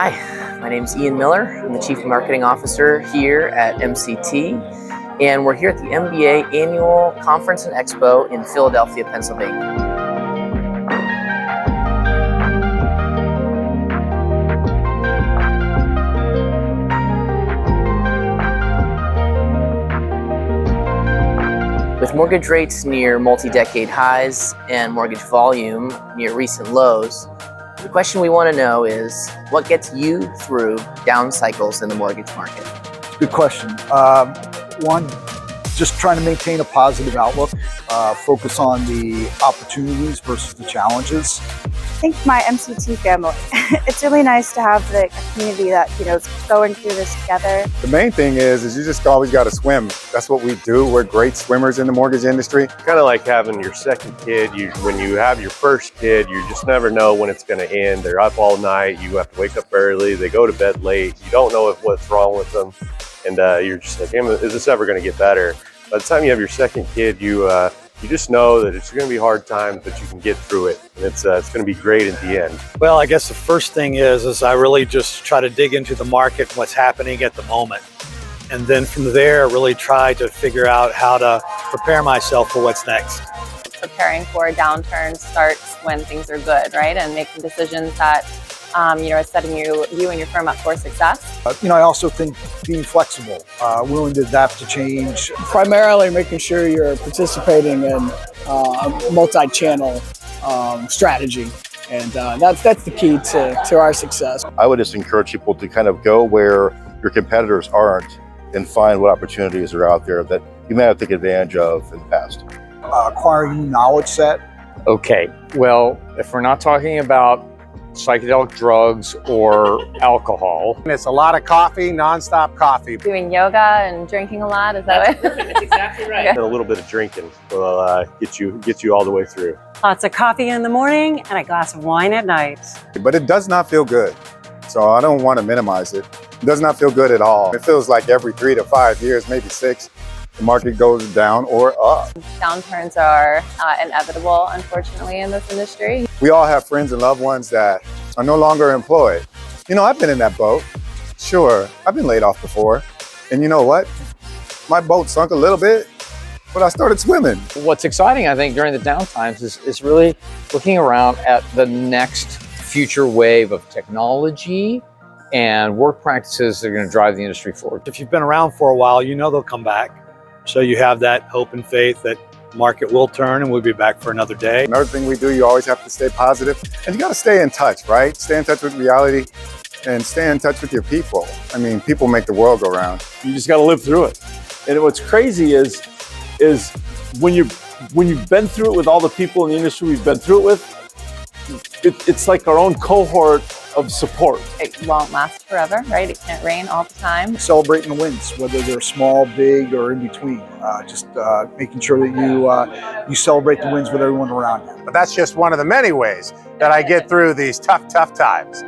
Hi, my name is Ian Miller. I'm the Chief Marketing Officer here at MCT, and we're here at the MBA Annual Conference and Expo in Philadelphia, Pennsylvania. With mortgage rates near multi-decade highs and mortgage volume near recent lows, the question we want to know is, what gets you through down cycles in the mortgage market? Good question. One, just trying to maintain a positive outlook, focus on the opportunities versus the challenges. I think my MCT family. It's really nice to have the community that, is going through this together. The main thing is you just always got to swim. That's what we do. We're great swimmers in the mortgage industry. Kind of like having your second kid. When you have your first kid, you just never know when it's going to end. They're up all night. You have to wake up early. They go to bed late. You don't know what's wrong with them. And you're just like, is this ever going to get better? By the time you have your second kid, you just know that it's going to be hard times, but you can get through it, and it's going to be great at the end. Well, I guess the first thing is I really just try to dig into the market, what's happening at the moment. And then from there, really try to figure out how to prepare myself for what's next. Preparing for a downturn starts when things are good, right? And making decisions that, are setting you and your firm up for success. I also think being flexible, willing to adapt to change. Primarily making sure you're participating in a multi-channel strategy. And that's the key to our success. I would just encourage people to kind of go where your competitors aren't and find what opportunities are out there that you may have taken advantage of in the past. Acquiring new knowledge set. Okay, well, if we're not talking about psychedelic drugs or alcohol. It's a lot of coffee, nonstop coffee. Doing yoga and drinking a lot, is that what? That's exactly right. And a little bit of drinking will get you all the way through. Lots of coffee in the morning and a glass of wine at night. But it does not feel good. So I don't want to minimize it. It does not feel good at all. It feels like every 3 to 5 years, maybe 6, the market goes down or up. Downturns are inevitable, unfortunately, in this industry. We all have friends and loved ones that are no longer employed. I've been in that boat. Sure, I've been laid off before. And you know what? My boat sunk a little bit, but I started swimming. What's exciting, I think, during the downtimes is really looking around at the next future wave of technology and work practices that are going to drive the industry forward. If you've been around for a while, they'll come back. So you have that hope and faith that the market will turn and we'll be back for another day. Another thing we do, you always have to stay positive, and you got to stay in touch, right? Stay in touch with reality and stay in touch with your people. People make the world go round. You just got to live through it. And what's crazy is when you've been through it with all the people in the industry we've been through it with, it's like our own cohort of support. It won't last forever, right? It can't rain all the time. Celebrating the wins, whether they're small, big, or in between. Just making sure that you celebrate the wins with everyone around you. But that's just one of the many ways that I get through these tough times.